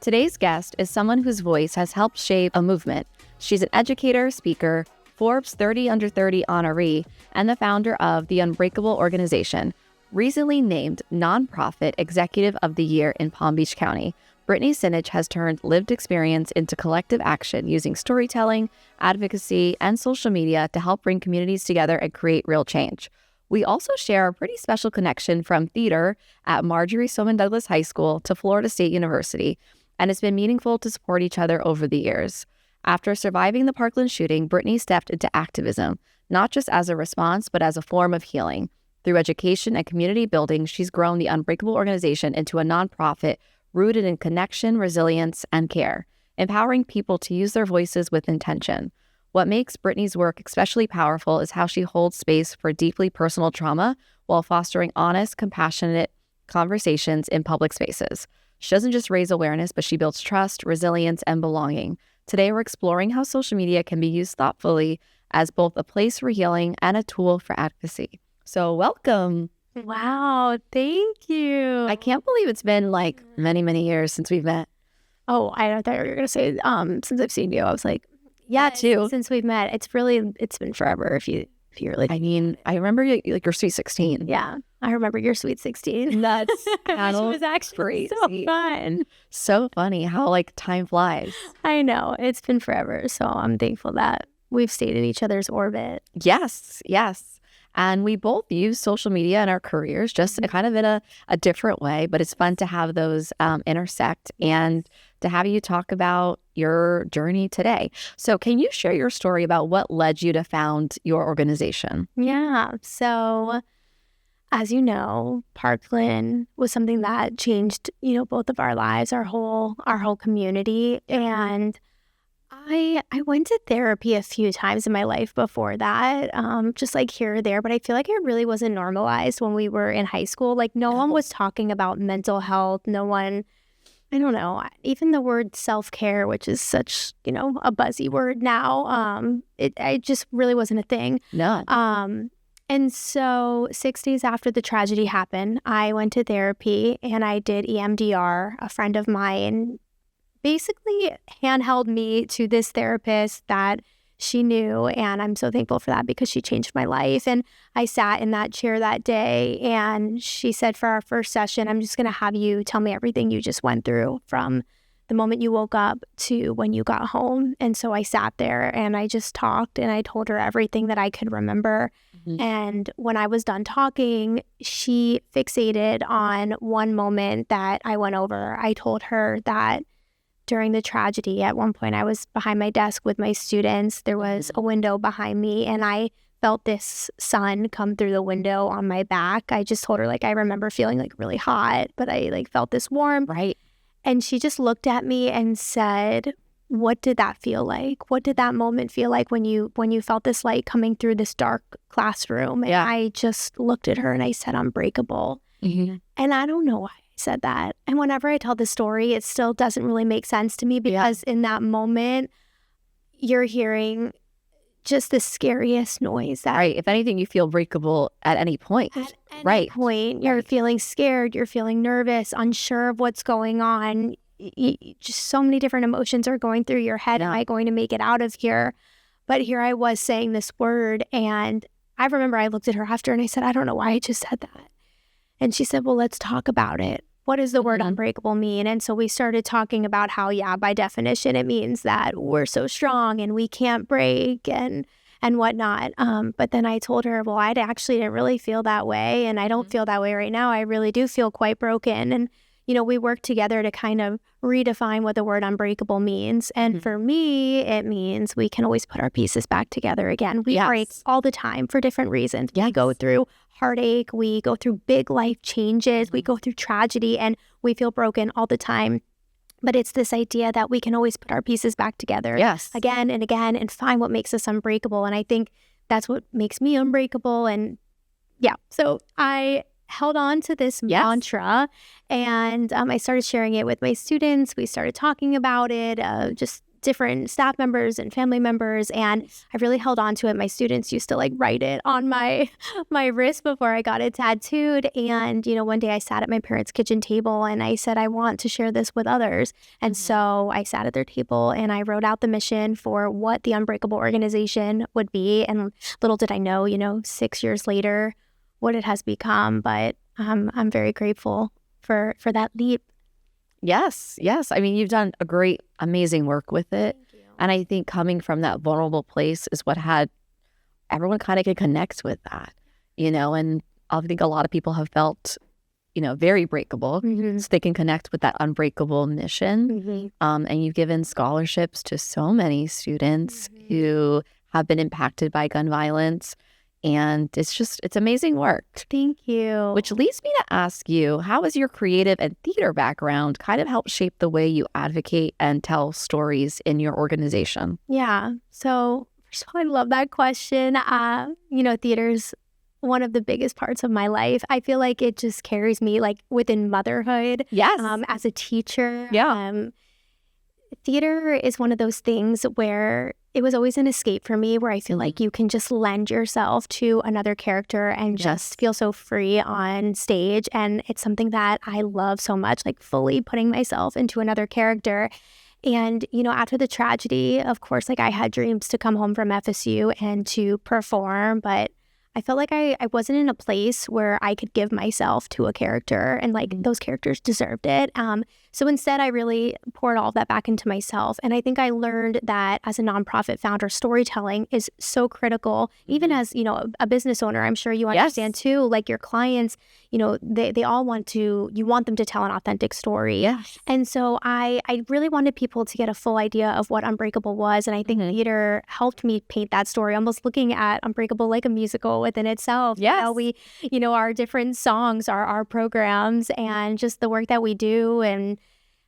Today's guest is someone whose voice has helped shape a movement. She's an educator, speaker, Forbes 30 Under 30 honoree, and the founder of the Unbreakable Organization, recently named Nonprofit Executive of the Year in Palm Beach County. Brittany Sinitch has turned lived experience into collective action using storytelling, advocacy, and social media to help bring communities together and create real change. We also share a pretty special connection from theater at Marjorie Stoneman Douglas High School to Florida State University, and it's been meaningful to support each other over the years. After surviving the Parkland shooting, Brittany stepped into activism, not just as a response, but as a form of healing. Through education and community building, she's grown the Unbreakable Organization into a nonprofit rooted in connection, resilience, and care, empowering people to use their voices with intention. What makes Brittany's work especially powerful is how she holds space for deeply personal trauma while fostering honest, compassionate conversations in public spaces. She doesn't just raise awareness, but she builds trust, resilience, and belonging. Today, we're exploring how social media can be used thoughtfully as both a place for healing and a tool for advocacy. So welcome. Wow, thank you. I can't believe it's been like many, many years since we've met. Oh, I thought you were going to say since I've seen you. I was like, yeah, too. Since we've met, it's been forever if you really. I mean, I remember your sweet 16. Yeah, I remember your sweet 16. Nuts. Which was actually so fun. So funny how like time flies. I know, it's been forever. So I'm thankful that we've stayed in each other's orbit. Yes. And we both use social media in our careers, just kind of in a different way, but it's fun to have those intersect and to have you talk about your journey today. So can you share your story about what led you to found your organization? Yeah. So as you know, Parkland was something that changed, both of our lives, our whole community. And I went to therapy a few times in my life before that, just like here or there, but I feel like it really wasn't normalized when we were in high school. Like no one was talking about mental health. No one, I don't know, even the word self-care, which is such, a buzzy word now, it just really wasn't a thing. No. And so 6 days after the tragedy happened, I went to therapy and I did EMDR. A friend of mine basically handheld me to this therapist that she knew, and I'm so thankful for that because she changed my life. And I sat in that chair that day and she said, for our first session, I'm just going to have you tell me everything you just went through from the moment you woke up to when you got home. And so I sat there and I just talked and I told her everything that I could remember. Mm-hmm. And when I was done talking, she fixated on one moment that I went over. I told her that during the tragedy, at one point, I was behind my desk with my students. There was a window behind me, and I felt this sun come through the window on my back. I just told her, I remember feeling, really hot, but I, felt this warm. Right. And she just looked at me and said, what did that feel like? What did that moment feel like when you felt this light coming through this dark classroom? And I just looked at her and I said, unbreakable. Mm-hmm. And I don't know why said that. And whenever I tell the story, it still doesn't really make sense to me because in that moment, you're hearing just the scariest noise. That right. If anything, you feel breakable at any point. At any point, you're feeling scared, you're feeling nervous, unsure of what's going on. Just so many different emotions are going through your head. Am I going to make it out of here? But here I was saying this word, and I remember I looked at her after and I said, I don't know why I just said that. And she said, well, let's talk about it. What does the word unbreakable mean? And so we started talking about how, by definition, it means that we're so strong and we can't break and whatnot. But then I told her, well, I actually didn't really feel that way. And I don't feel that way right now. I really do feel quite broken. And, we worked together to kind of redefine what the word unbreakable means. And for me, it means we can always put our pieces back together again. We break all the time for different reasons. We go through heartache, we go through big life changes, we go through tragedy, and we feel broken all the time. But it's this idea that we can always put our pieces back together again and again and find what makes us unbreakable. And I think that's what makes me unbreakable. And so I held on to this mantra and I started sharing it with my students. We started talking about it, just different staff members and family members, and I really held on to it. My students used to like write it on my wrist before I got it tattooed. And, one day I sat at my parents' kitchen table and I said, I want to share this with others. And so I sat at their table and I wrote out the mission for what the Unbreakable Organization would be. And little did I know, 6 years later, what it has become. But I'm very grateful for that leap. Yes. I mean, you've done a great, amazing work with it. And I think coming from that vulnerable place is what had everyone kind of could connect with that, and I think a lot of people have felt, very breakable. So they can connect with that unbreakable mission. And you've given scholarships to so many students who have been impacted by gun violence. And it's amazing work. Thank you. Which leads me to ask you, how has your creative and theater background kind of helped shape the way you advocate and tell stories in your organization? Yeah. So first of all, I love that question. Theater's one of the biggest parts of my life. I feel like it just carries me like within motherhood. Yes. As a teacher. Yeah. Theater is one of those things where it was always an escape for me, where I feel like you can just lend yourself to another character and just feel so free on stage. And it's something that I love so much, like fully putting myself into another character. And, after the tragedy, of course, like I had dreams to come home from FSU and to perform, but I felt like I wasn't in a place where I could give myself to a character, and like those characters deserved it. So instead, I really poured all of that back into myself. And I think I learned that as a nonprofit founder, storytelling is so critical, even as, a business owner. I'm sure you understand too, like your clients, they all you want them to tell an authentic story. Yes. And so I really wanted people to get a full idea of what Unbreakable was. And I think theater helped me paint that story, almost looking at Unbreakable like a musical within itself. Yes. We, our different songs, our programs, and just the work that we do and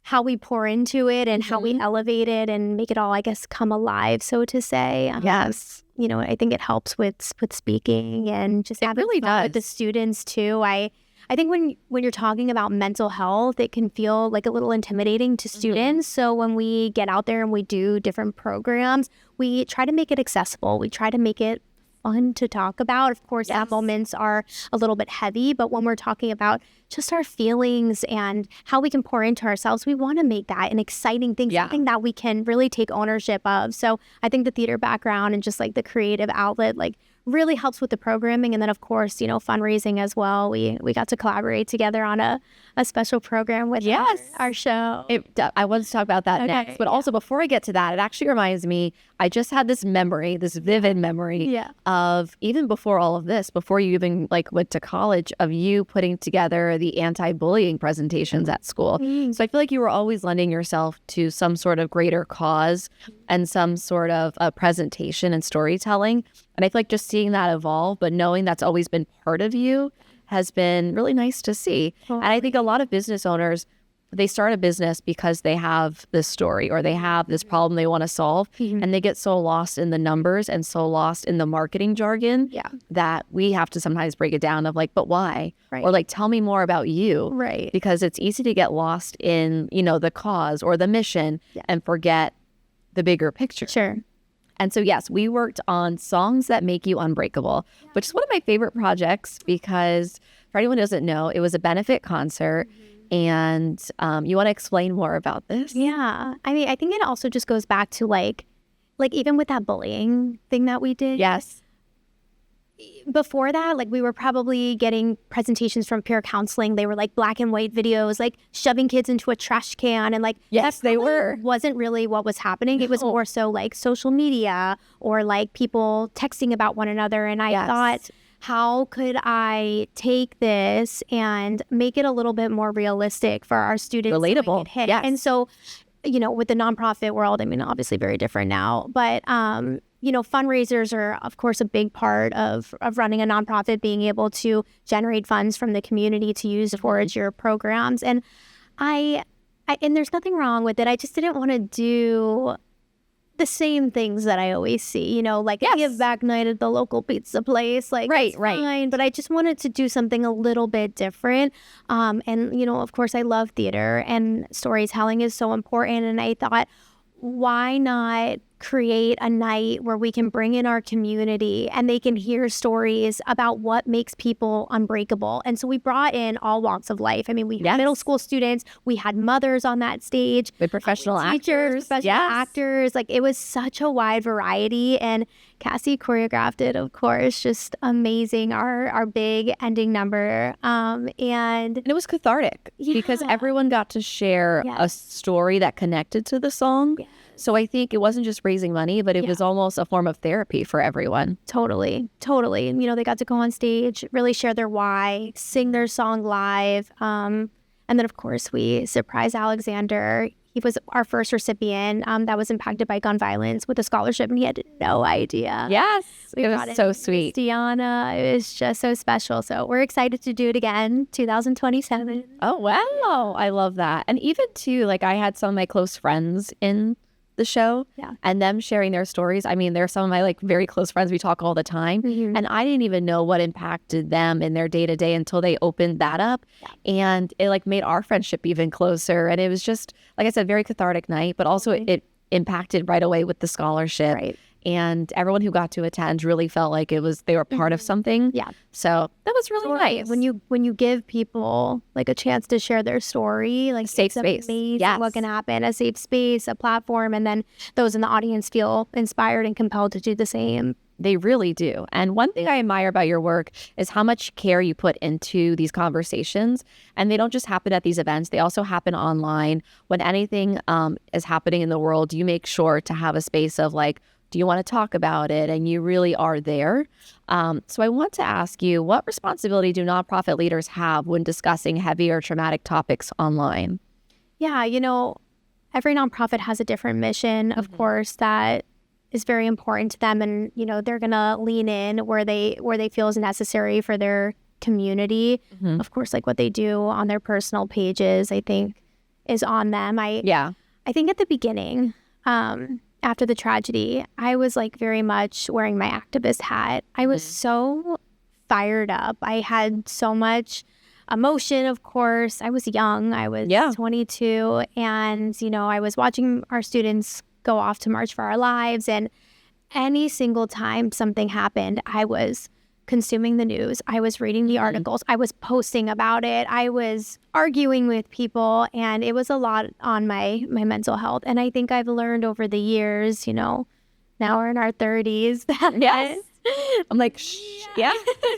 how we pour into it and how we elevate it and make it all, I guess, come alive, so to say. Yes. I think it helps with speaking and just having fun with the students too. I think when you're talking about mental health, it can feel like a little intimidating to students. So when we get out there and we do different programs, we try to make it accessible. We try to make it fun to talk about. Of course, some moments are a little bit heavy, but when we're talking about just our feelings and how we can pour into ourselves, we want to make that an exciting thing, something that we can really take ownership of. So I think the theater background and just like the creative outlet, like really helps with the programming. And then of course, fundraising as well. We got to collaborate together on a special program with our show. I want to talk about that next. But also before I get to that, it actually reminds me, I just had this vivid memory of even before all of this, before you even went to college, of you putting together the anti-bullying presentations at school. So I feel like you were always lending yourself to some sort of greater cause and some sort of a presentation and storytelling. And I feel like just seeing that evolve, but knowing that's always been part of you has been really nice to see. And I think a lot of business owners, they start a business because they have this story or they have this problem they want to solve, and they get so lost in the numbers and so lost in the marketing jargon that we have to sometimes break it down of but why? Or tell me more about you. Right. Because it's easy to get lost in, the cause or the mission and forget the bigger picture. Sure. And so, yes, we worked on Songs That Make You Unbreakable, which is one of my favorite projects because, for anyone who doesn't know, it was a benefit concert. And you want to explain more about this? Yeah. I mean, I think it also just goes back to like even with that bullying thing that we did. Yes. Before that, we were probably getting presentations from peer counseling. They were black and white videos, shoving kids into a trash can. And yes, they were. Wasn't really what was happening. It was more so social media or people texting about one another. And I thought, how could I take this and make it a little bit more realistic for our students? Relatable. Yes. And so, with the nonprofit world, I mean, obviously very different now, but, fundraisers are, of course, a big part of running a nonprofit, being able to generate funds from the community to use towards your programs. And and there's nothing wrong with it. I just didn't want to do the same things that I always see, give back night at the local pizza place, right. Fine, but I just wanted to do something a little bit different. And, of course, I love theater and storytelling is so important. And I thought, why not create a night where we can bring in our community and they can hear stories about what makes people unbreakable? And so we brought in all walks of life. I mean, we had middle school students, we had mothers on that stage, with professional teachers, professional actors. Like, it was such a wide variety. And Cassie choreographed it, of course, just amazing. Our big ending number. And it was cathartic because everyone got to share a story that connected to the song. So I think it wasn't just raising money, but it was almost a form of therapy for everyone. Totally. And, they got to go on stage, really share their why, sing their song live. And then, of course, we surprised Alexander. He was our first recipient that was impacted by gun violence with a scholarship, and he had no idea. Yes. It was so sweet. Diana, it was just so special. So we're excited to do it again, 2027. Oh, wow. I love that. And even, too, like, I had some of my close friends in the show and them sharing their stories. I mean, they're some of my like very close friends. We talk all the time. And I didn't even know what impacted them in their day to day until they opened that up. And it like made our friendship even closer. And it was just, like I said, very cathartic night, but also it impacted right away with the scholarship. Right. And everyone who got to attend really felt like they were part of something. Yeah. So that was really nice. When you give people like a chance to share their story, like safe space. Yes. What can happen? A safe space, a platform, and then those in the audience feel inspired and compelled to do the same. They really do. And one thing I admire about your work is how much care you put into these conversations. And they don't just happen at these events. They also happen online. When anything is happening in the world, you make sure to have a space of like, do you want to talk about it? And you really are there. So I want to ask you, what responsibility do nonprofit leaders have when discussing heavy or traumatic topics online? Yeah, every nonprofit has a different mission, of course, that is very important to them. And, they're going to lean in where they feel is necessary for their community. Of course, like what they do on their personal pages, I think is on them. I think at the beginning, after the tragedy, I was like very much wearing my activist hat. I was so fired up. I had so much emotion, of course. I was young. I was 22. And, I was watching our students go off to March for Our Lives. And any single time something happened, I was consuming the news. I was reading the articles. I was posting about it. I was arguing with people, and it was a lot on my mental health. And I think I've learned over the years, now we're in our 30s. Yes. I'm like, shh. Yeah.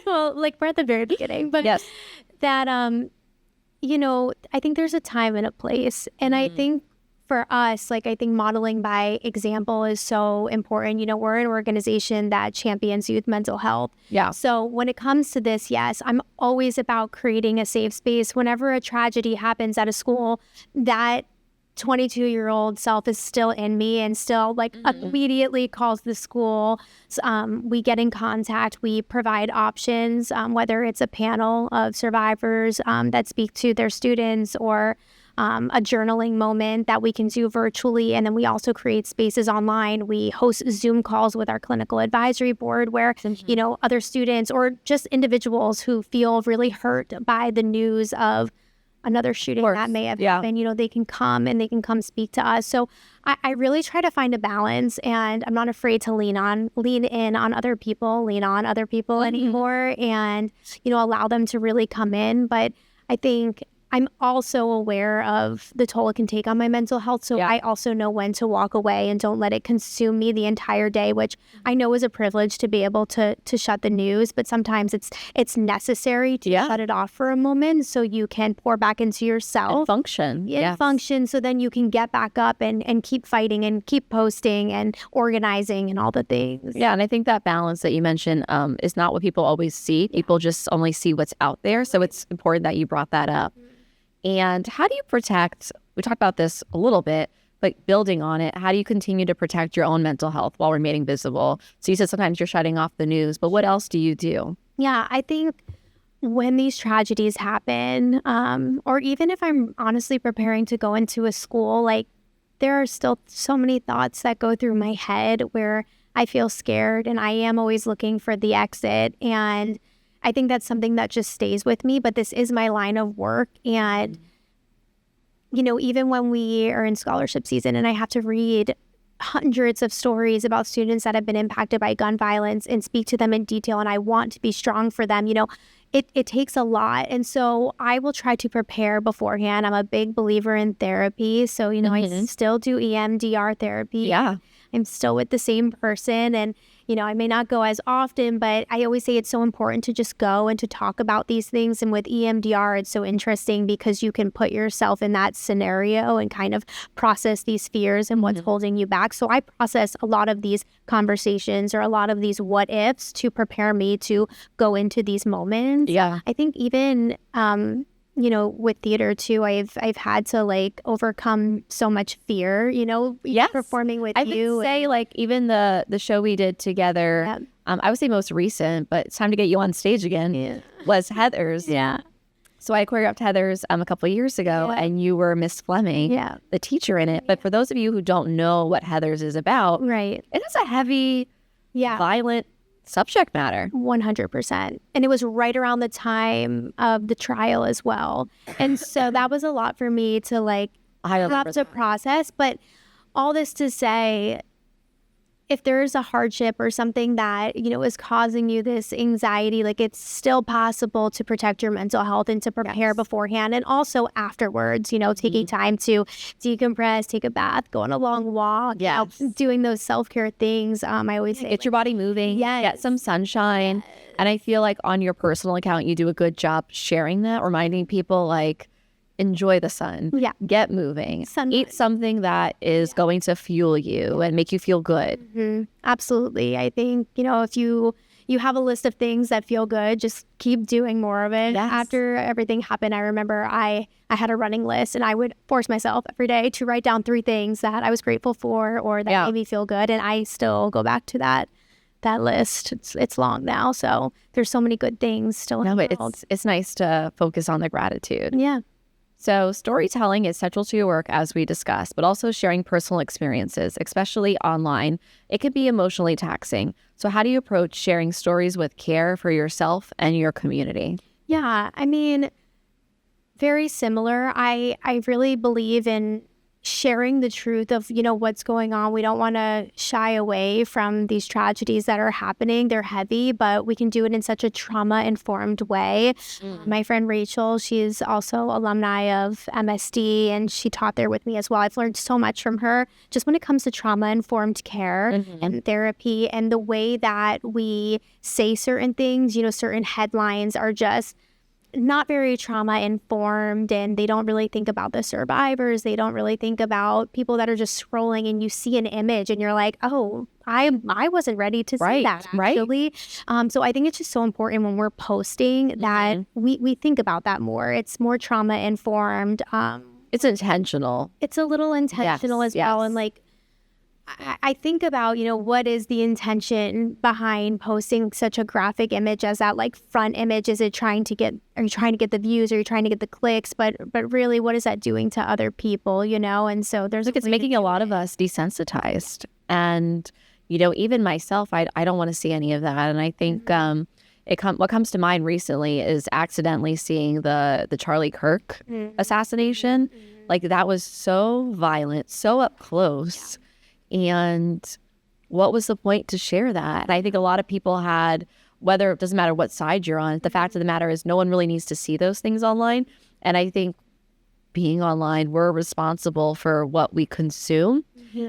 Well, like we're at the very beginning, but that, I think there's a time and a place. And I think for us, like I think modeling by example is so important. We're an organization that champions youth mental health. Yeah. So when it comes to this, yes, I'm always about creating a safe space. Whenever a tragedy happens at a school, that 22-year-old self is still in me and still like immediately calls the school. We get in contact. We provide options, whether it's a panel of survivors that speak to their students or a journaling moment that we can do virtually. And then we also create spaces online. We host Zoom calls with our clinical advisory board where, other students or just individuals who feel really hurt by the news of another shooting that may have happened, they can come and they can come speak to us. So I really try to find a balance, and I'm not afraid to lean in on other people anymore and, allow them to really come in. But I think I'm also aware of the toll it can take on my mental health. So I also know when to walk away and don't let it consume me the entire day, which I know is a privilege to be able to shut the news. But sometimes it's necessary to shut it off for a moment so you can pour back into yourself. And function. Function so then you can get back up and keep fighting and keep posting and organizing and all the things. Yeah, and I think that balance that you mentioned is not what people always see. People just only see what's out there. So it's important that you brought that up. And how do you protect, we talked about this a little bit, but building on it, how do you continue to protect your own mental health while remaining visible? So you said sometimes you're shutting off the news, but what else do you do? Yeah, I think when these tragedies happen, or even if I'm honestly preparing to go into a school, like there are still so many thoughts that go through my head where I feel scared and I am always looking for the exit. And I think that's something that just stays with me, but this is my line of work. And even when we are in scholarship season and I have to read hundreds of stories about students that have been impacted by gun violence and speak to them in detail, and I want to be strong for them, it takes a lot. And so I will try to prepare beforehand. I'm a big believer in therapy. So, I still do EMDR therapy. Yeah. I'm still with the same person, and I may not go as often, but I always say it's so important to just go and to talk about these things. And with EMDR, it's so interesting because you can put yourself in that scenario and kind of process these fears and what's holding you back. So I process a lot of these conversations or a lot of these what ifs to prepare me to go into these moments. Yeah. I think even with theater too, I've had to overcome so much fear, Yes. performing with I you. would say even the show we did together, Yeah. I would say most recent, but it's time to get you on stage again, was Heather's. Yeah. So I choreographed Heather's a couple of years ago, and you were Miss Fleming, the teacher in it. But for those of you who don't know what Heather's is about, Right. it is a heavy, violent subject matter. 100%. And it was right around the time of the trial as well. And so that was a lot for me to have to process. But all this to say, if there's a hardship or something that, is causing you this anxiety, it's still possible to protect your mental health and to prepare beforehand. And also afterwards, taking time to decompress, take a bath, go on a long walk, doing those self-care things. I always say, get your body moving, get some sunshine. And I feel like on your personal account, you do a good job sharing that, reminding people enjoy the sun, get moving, eat something that is going to fuel you and make you feel good. Mm-hmm. Absolutely. I think, if you have a list of things that feel good, just keep doing more of it. Yes. After everything happened, I remember I had a running list, and I would force myself every day to write down 3 things that I was grateful for or that made me feel good. And I still go back to that list. It's long now. So there's so many good things still in the world. It's nice to focus on the gratitude. Yeah. So storytelling is central to your work, as we discussed, but also sharing personal experiences, especially online. It can be emotionally taxing. So how do you approach sharing stories with care for yourself and your community? Yeah, I mean, very similar. I really believe in sharing the truth of, what's going on. We don't want to shy away from these tragedies that are happening. They're heavy, but we can do it in such a trauma-informed way. My friend Rachel, she's also alumni of MSD, and she taught there with me as well. I've learned so much from her just when it comes to trauma-informed care and therapy, and the way that we say certain things. Certain headlines are just not very trauma informed, and they don't really think about the survivors. They don't really think about people that are just scrolling, and you see an image and you're like, oh, I wasn't ready to see that actually. So I think it's just so important when we're posting that we think about that more. It's more trauma informed. It's intentional. It's a little intentional as well. And I think about, what is the intention behind posting such a graphic image as that front image? Is it are you trying to get the views? Are you trying to get the clicks? But really, what is that doing to other people, And so there's it's making a lot of us desensitized. And, even myself, I don't want to see any of that. And I think what comes to mind recently is accidentally seeing the Charlie Kirk assassination. That was so violent, so up close. And what was the point to share that? And I think a lot of people had, whether it doesn't matter what side you're on, the fact of the matter is no one really needs to see those things online. And I think being online, we're responsible for what we consume.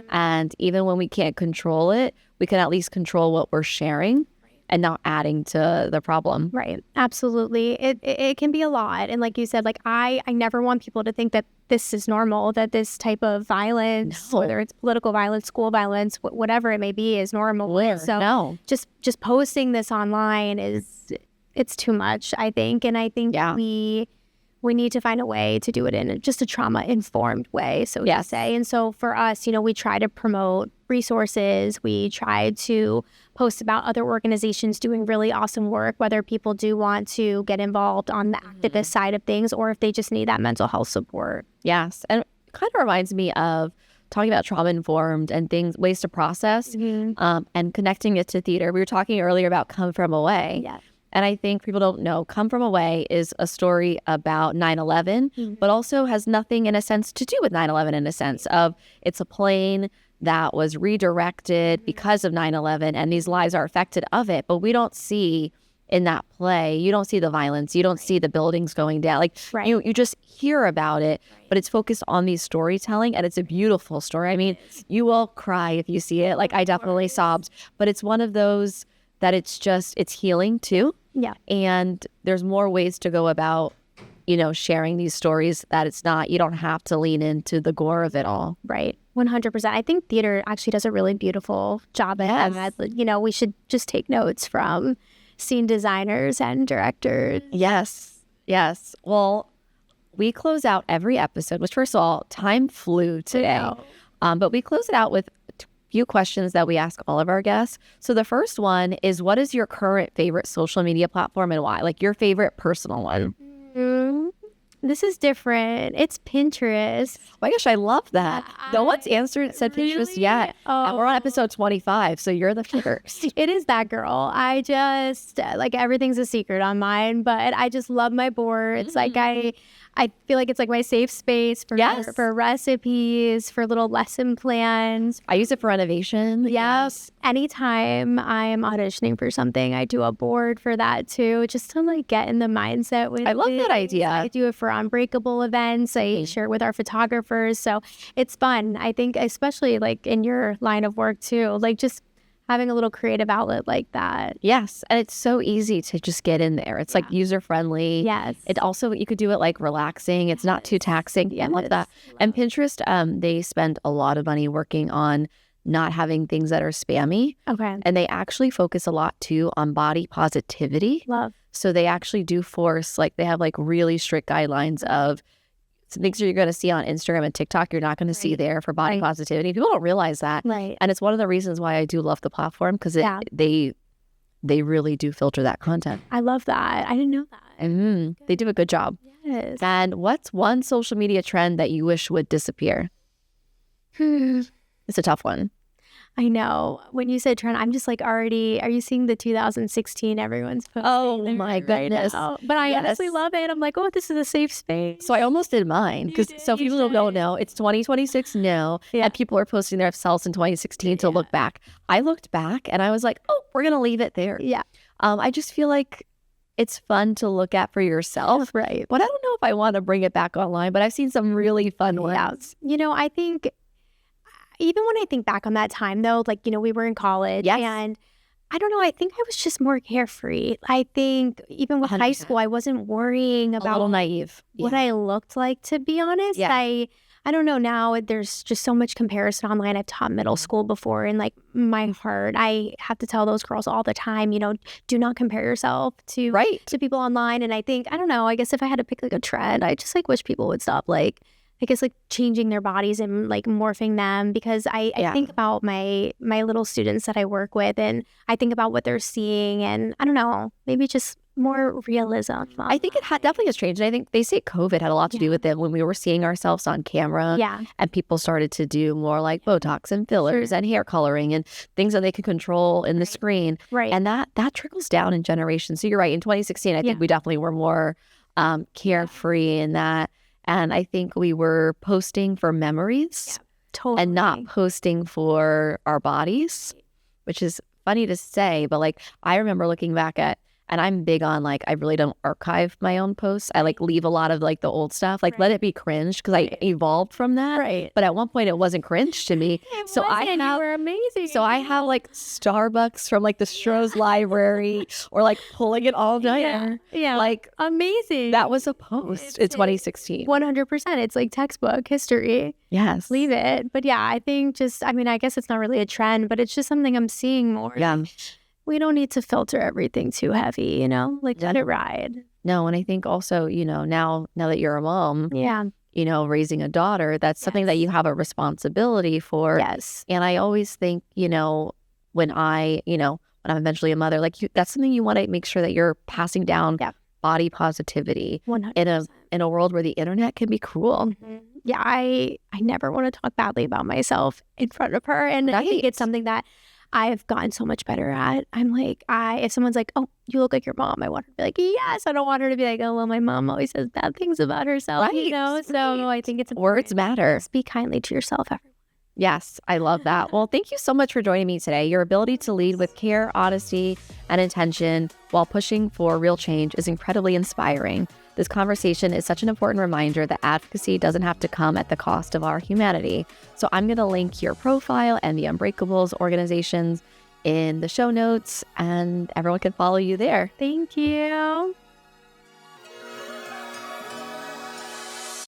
And even when we can't control it, we can at least control what we're sharing and not adding to the problem. Right. Absolutely. It can be a lot. And like you said, I never want people to think that this is normal, that this type of violence, whether it's political violence, school violence, whatever it may be, is normal. So just posting this online it's too much, I think. And I think we need to find a way to do it in just a trauma-informed way, so to say. And so for us, we try to promote resources. We try to post about other organizations doing really awesome work, whether people do want to get involved on the activist side of things or if they just need that mental health support. Yes. And it kind of reminds me of talking about trauma-informed and ways to process and connecting it to theater. We were talking earlier about Come From Away. And I think people don't know, Come From Away is a story about 9/11, but also has nothing in a sense to do with 9/11 in a sense of it's a plane that was redirected because of 9/11 and these lives are affected of it. But we don't see in that play, you don't see the violence, you don't see the buildings going down. Like you just hear about it, but it's focused on these storytelling and it's a beautiful story. I mean, you will cry if you see it. Like I definitely sobbed, but it's one of those that it's healing too. Yeah. And there's more ways to go about, sharing these stories that it's not, you don't have to lean into the gore of it all. Right. 100%. I think theater actually does a really beautiful job at that. We should just take notes from scene designers and directors. Yes. Well, we close out every episode, which first of all, time flew today. But we close it out with a few questions that we ask all of our guests. So the first one is, what is your current favorite social media platform and why? Like your favorite personal one? This is different. It's Pinterest. Oh my gosh, I love that. No one's said Pinterest yet. And we're on episode 25, so you're the first. It is that girl. I just, everything's a secret on mine, but I just love my boards. Like I feel like it's like my safe space for recipes, for little lesson plans. I use it for renovation. Yes. Anytime I'm auditioning for something, I do a board for that too, just to get in the mindset with I love that idea. I do it for Unbreakable events. I share it with our photographers. So it's fun. I think especially in your line of work too, just having a little creative outlet like that. Yes. And it's so easy to just get in there. It's user friendly. Yes. It also, you could do it relaxing. It's not too taxing. I love that. And Pinterest, they spend a lot of money working on not having things that are spammy. Okay. And they actually focus a lot too on body positivity. Love. So they actually do force, they have really strict guidelines of some things you're going to see on Instagram and TikTok, you're not going to see there for body positivity. People don't realize that. Right. And it's one of the reasons why I do love the platform, because they really do filter that content. I love that. I didn't know that. They do a good job. Yes. And what's one social media trend that you wish would disappear? It's a tough one. I know. When you said trend, I'm just already, are you seeing the 2016 everyone's posting? Oh my goodness. But I honestly love it. I'm this is a safe space. So I almost did mine, because people don't know, it's 2026 now, and people are posting their selves in 2016 to look back. I looked back and I was like, oh, we're going to leave it there. Yeah. I just feel like it's fun to look at for yourself. Right. But I don't know if I want to bring it back online, but I've seen some really fun ones. I think even when I think back on that time, though, we were in college. Yes. And I don't know, I think I was just more carefree. I think even with 100%. High school, I wasn't worrying about a little naive. What I looked like, to be honest. Yeah. I don't know, now there's just so much comparison online. I've taught middle school before, and my heart, I have to tell those girls all the time, do not compare yourself to people online. And I think, I don't know, I guess if I had to pick a trend, I just wish people would stop changing their bodies and morphing them, because I think about my little students that I work with, and I think about what they're seeing, and I don't know, maybe just more realism. I think it definitely has changed. And I think they say COVID had a lot to do with it, when we were seeing ourselves on camera. Yeah. And people started to do more Botox and fillers and hair coloring and things that they could control in the screen. Right. And that trickles down in generations. So you're right. In 2016, I think we definitely were more carefree in that. And I think we were posting for memories and not posting for our bodies, which is funny to say. But I remember looking back at, and I'm big on I really don't archive my own posts. I leave a lot of the old stuff, let it be cringe, because I evolved from that. Right. But at one point it wasn't cringe to me. You were amazing. So I have Starbucks from the Stroh's library, or pulling it all night. Yeah. Amazing. That was a post in 2016. 100%. It's textbook history. Yes. Leave it. But yeah, I think I guess it's not really a trend, but it's just something I'm seeing more. Yeah. We don't need to filter everything too heavy, let it ride. No, and I think also, now that you're a mom, raising a daughter, that's something that you have a responsibility for. Yes. And I always think, when I'm eventually a mother, that's something you want to make sure that you're passing down body positivity 100%. in a world where the internet can be cruel. Mm-hmm. Yeah, I never want to talk badly about myself in front of her. And I think it's something that I've gotten so much better at. I'm like, if someone's like, oh, you look like your mom, I want her to be like, yes. I don't want her to be like, oh, well, my mom always says bad things about herself, Right, you know? So I think it's words matter. Speak kindly to yourself, everyone. Yes, I love that. Well, thank you so much for joining me today. Your ability to lead with care, honesty, and intention while pushing for real change is incredibly inspiring. This conversation is such an important reminder that advocacy doesn't have to come at the cost of our humanity. So I'm going to link your profile and the Unbreakables organizations in the show notes, and everyone can follow you there. Thank you.